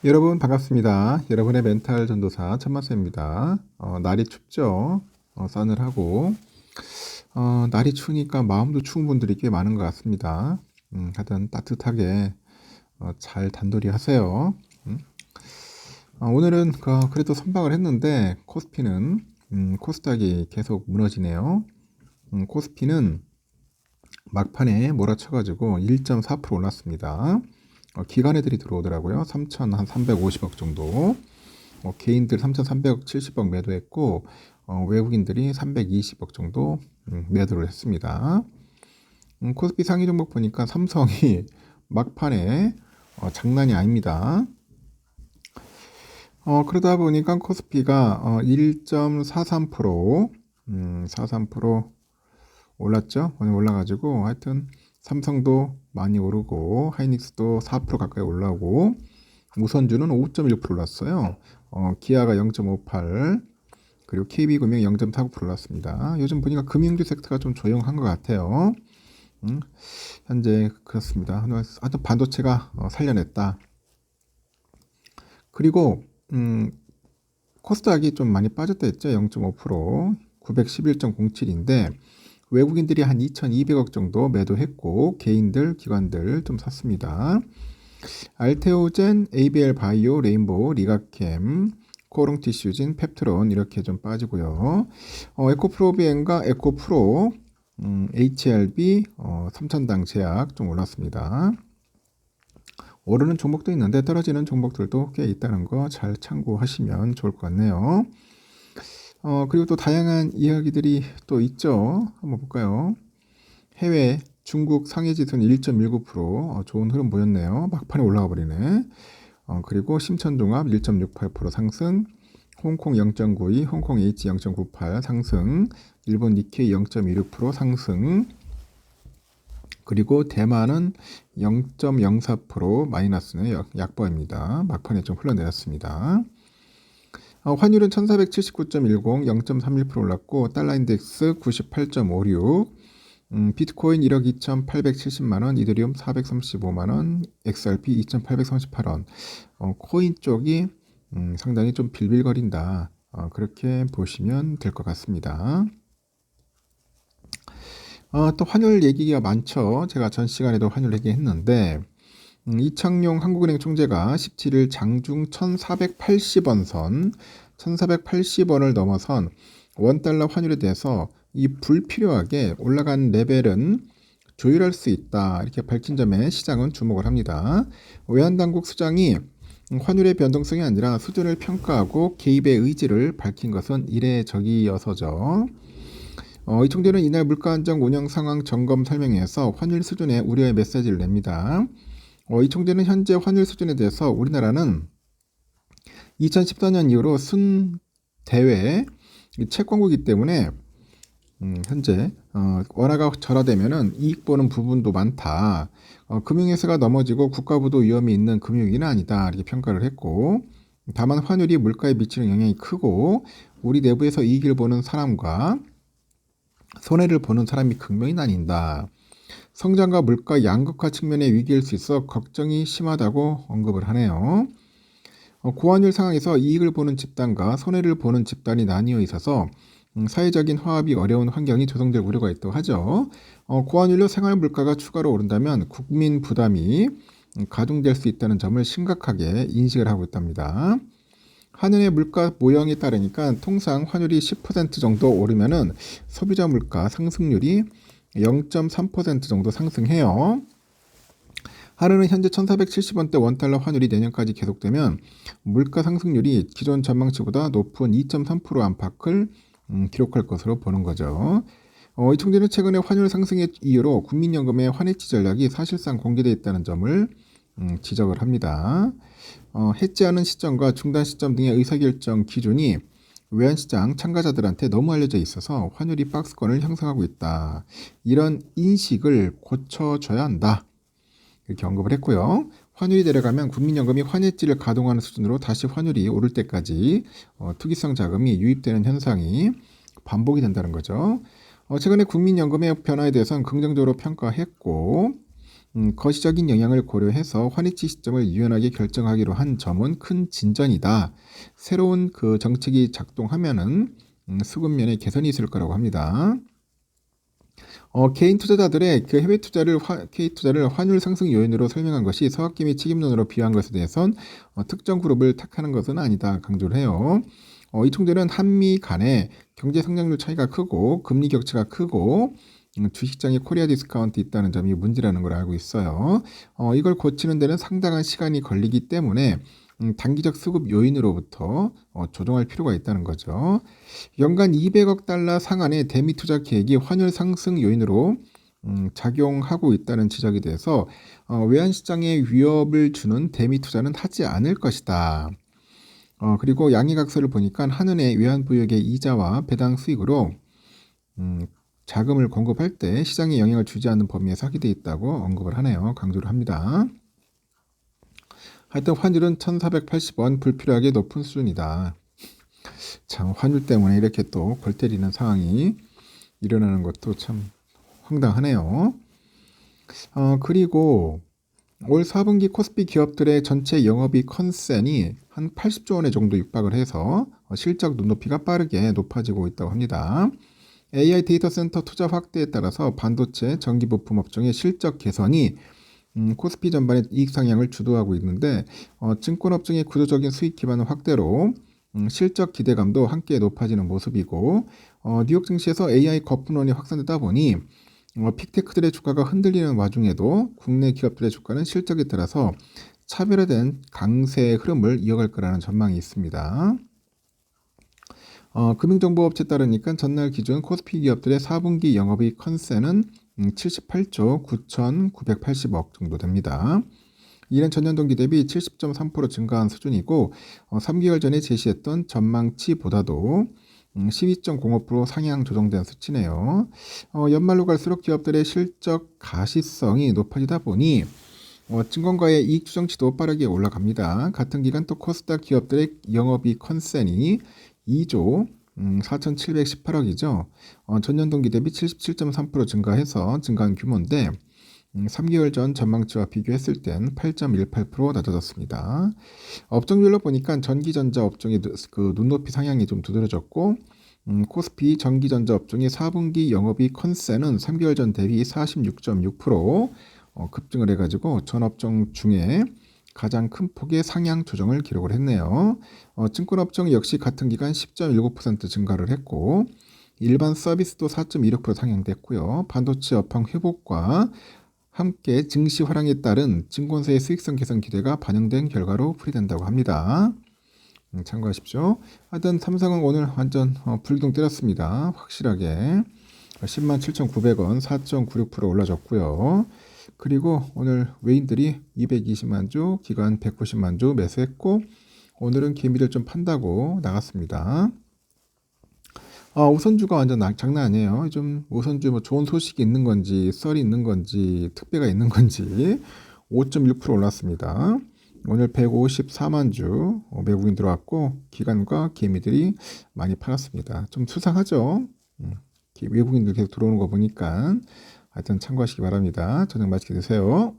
여러분 반갑습니다. 여러분의 멘탈 전도사 천마스입니다. 날이 춥죠? 싸늘하고 날이 추우니까 마음도 추운 분들이 꽤 많은 것 같습니다. 하여튼 따뜻하게 잘 단돌이 하세요. 오늘은 그래도 선박을 했는데 코스피는 코스닥이 계속 무너지네요. 코스피는 막판에 몰아쳐가지고 1.4% 올랐습니다. 기관애들이 들어오더라고요. 3,350억 정도. 개인들 3,370억 매도했고 외국인들이 320억 정도 매도를 했습니다. 코스피 상위 종목 보니까 삼성이 막판에 장난이 아닙니다. 그러다 보니까 코스피가 1.43% 43% 올랐죠. 오늘 올라가지고 하여튼 삼성도 많이 오르고 하이닉스도 4% 가까이 올라오고 우선주는 5.1% 올랐어요. 기아가 0.58 그리고 KB금융 0.49% 올랐습니다. 요즘 보니까 금융주 섹터가 좀 조용한 것 같아요. 현재 그렇습니다. 하여튼 반도체가 살려냈다. 그리고 코스닥이 좀 많이 빠졌다 했죠. 0.5% 911.07인데 외국인들이 한 2,200억 정도 매도했고 개인들, 기관들 좀 샀습니다. 알테오젠, ABL 바이오, 레인보우, 리가캠, 코롱티슈진, 펩트론 이렇게 좀 빠지고요. 에코프로비엔과 에코프로, HLB, 삼천당 제약 좀 올랐습니다. 오르는 종목도 있는데 떨어지는 종목들도 꽤 있다는 거 잘 참고하시면 좋을 것 같네요. 그리고 또 다양한 이야기들이 또 있죠. 한번 볼까요? 해외 중국 상해지수는 1.19% 좋은 흐름 보였네요. 막판에 올라가 버리네. 그리고 심천종합 1.68% 상승, 홍콩 0.92, 홍콩 H 0.98 상승, 일본 니케이 0.26% 상승, 그리고 대만은 0.04% 마이너스는 약보입니다. 막판에 좀 흘러내렸습니다. 환율은 1479.10, 0.31% 올랐고 달러 인덱스 98.56, 비트코인 1억 2,870만원, 이더리움 435만원, XRP 2,838원. 코인 쪽이 상당히 좀 빌빌거린다. 그렇게 보시면 될 것 같습니다. 또 환율 얘기가 많죠. 제가 전 시간에도 환율 얘기했는데 이창용 한국은행 총재가 17일 장중 1480원 선 1480원을 넘어선 원달러 환율에 대해서 이 불필요하게 올라간 레벨은 조율할 수 있다 이렇게 밝힌 점에 시장은 주목을 합니다. 외환당국 수장이 환율의 변동성이 아니라 수준을 평가하고 개입의 의지를 밝힌 것은 이례적이어서죠. 이 총재는 이날 물가안정 운영 상황 점검 설명회에서 환율 수준에 우려의 메시지를 냅니다. 이 총재는 현재 환율 수준에 대해서 우리나라는 2014년 이후로 순대외 채권국이기 때문에 현재 원화가 절하되면은 이익 보는 부분도 많다. 금융회사가 넘어지고 국가부도 위험이 있는 금융위기는 아니다. 이렇게 평가를 했고 다만 환율이 물가에 미치는 영향이 크고 우리 내부에서 이익을 보는 사람과 손해를 보는 사람이 극명히 나뉜다. 성장과 물가 양극화 측면의 위기일 수 있어 걱정이 심하다고 언급을 하네요. 고환율 상황에서 이익을 보는 집단과 손해를 보는 집단이 나뉘어 있어서 사회적인 화합이 어려운 환경이 조성될 우려가 있다고 하죠. 고환율로 생활 물가가 추가로 오른다면 국민 부담이 가중될 수 있다는 점을 심각하게 인식을 하고 있답니다. 한은의 물가 모형에 따르니까 통상 환율이 10% 정도 오르면은 소비자 물가 상승률이 0.3% 정도 상승해요. 하루는 현재 1470원대 원달러 환율이 내년까지 계속되면 물가 상승률이 기존 전망치보다 높은 2.3% 안팎을 기록할 것으로 보는 거죠. 이 총재는 최근에 환율 상승의 이유로 국민연금의 환해지 전략이 사실상 공개되어 있다는 점을 지적을 합니다. 해지하는 시점과 중단 시점 등의 의사결정 기준이 외환시장 참가자들한테 너무 알려져 있어서 환율이 박스권을 형성하고 있다. 이런 인식을 고쳐줘야 한다. 이렇게 언급을 했고요. 환율이 내려가면 국민연금이 환해지를 가동하는 수준으로 다시 환율이 오를 때까지 투기성 자금이 유입되는 현상이 반복이 된다는 거죠. 최근에 국민연금의 변화에 대해서는 긍정적으로 평가했고 거시적인 영향을 고려해서 환희치 시점을 유연하게 결정하기로 한 점은 큰 진전이다. 새로운 그 정책이 작동하면은 수급면에 개선이 있을 거라고 합니다. 개인 투자자들의 그 해외 투자를 K투자를 환율 상승 요인으로 설명한 것이 서학김이 책임론으로 비유한 것에 대해선 특정 그룹을 탓하는 것은 아니다 강조를 해요. 이 총재는 한미 간의 경제 성장률 차이가 크고 금리 격차가 크고 주식장에 코리아 디스카운트 있다는 점이 문제라는 걸 알고 있어요. 이걸 고치는 데는 상당한 시간이 걸리기 때문에 단기적 수급 요인으로부터 조정할 필요가 있다는 거죠. 연간 200억 달러 상한의 대미 투자 계획이 환율 상승 요인으로 작용하고 있다는 지적에 대해서 외환 시장에 위협을 주는 대미 투자는 하지 않을 것이다. 그리고 양의각서를 보니까 한은의 외환 부역의 이자와 배당 수익으로 자금을 공급할 때 시장에 영향을 주지 않는 범위에서 하게 돼 있다고 언급을 하네요. 강조를 합니다. 하여튼 환율은 1480원 불필요하게 높은 수준이다. 참 환율 때문에 이렇게 또 골 때리는 상황이 일어나는 것도 참 황당하네요. 그리고 올 4분기 코스피 기업들의 전체 영업이익 컨센이 한 80조 원의 정도 육박을 해서 실적 눈높이가 빠르게 높아지고 있다고 합니다. AI 데이터 센터 투자 확대에 따라서 반도체, 전기부품 업종의 실적 개선이 코스피 전반의 이익 상향을 주도하고 있는데 증권업종의 구조적인 수익 기반 확대로 실적 기대감도 함께 높아지는 모습이고 뉴욕 증시에서 AI 거품론이 확산되다 보니 빅테크들의 주가가 흔들리는 와중에도 국내 기업들의 주가는 실적에 따라서 차별화된 강세의 흐름을 이어갈 거라는 전망이 있습니다. 금융정보업체에 따르니까 전날 기준 코스피 기업들의 4분기 영업이익 컨센은 78조 9,980억 정도 됩니다. 이는 전년 동기 대비 70.3% 증가한 수준이고 3개월 전에 제시했던 전망치보다도 12.05% 상향 조정된 수치네요. 연말로 갈수록 기업들의 실적 가시성이 높아지다 보니 증권가의 이익 추정치도 빠르게 올라갑니다. 같은 기간 또 코스닥 기업들의 영업이익 컨센이 2조 4,718억이죠. 전년 동기 대비 77.3% 증가해서 증가한 규모인데 3개월 전 전망치와 비교했을 땐 8.18% 낮아졌습니다. 업종별로 보니까 전기전자 업종의 그 눈높이 상향이 좀 두드러졌고 코스피 전기전자 업종의 4분기 영업이익 컨센은 3개월 전 대비 46.6% 급증을 해가지고 전 업종 중에 가장 큰 폭의 상향 조정을 기록을 했네요. 증권업종 역시 같은 기간 10.19% 증가를 했고 일반 서비스도 4.26% 상향됐고요. 반도체 업황 회복과 함께 증시 활황에 따른 증권사의 수익성 개선 기대가 반영된 결과로 풀이된다고 합니다. 참고하십시오. 하여튼 삼성은 오늘 완전 불기둥 때렸습니다. 확실하게 107,900원 4.96% 올라졌고요. 그리고 오늘 외인들이 220만 주, 기관 190만 주 매수했고 오늘은 개미를 좀 판다고 나갔습니다. 우선주가 완전 장난 아니에요. 좀 우선주 뭐 좋은 소식이 있는 건지 썰이 있는 건지 특배가 있는 건지 5.6% 올랐습니다. 오늘 154만 주 외국인 들어왔고 기관과 개미들이 많이 팔았습니다. 좀 수상하죠. 외국인들 계속 들어오는 거 보니까 하여튼 참고하시기 바랍니다. 저녁 맛있게 드세요.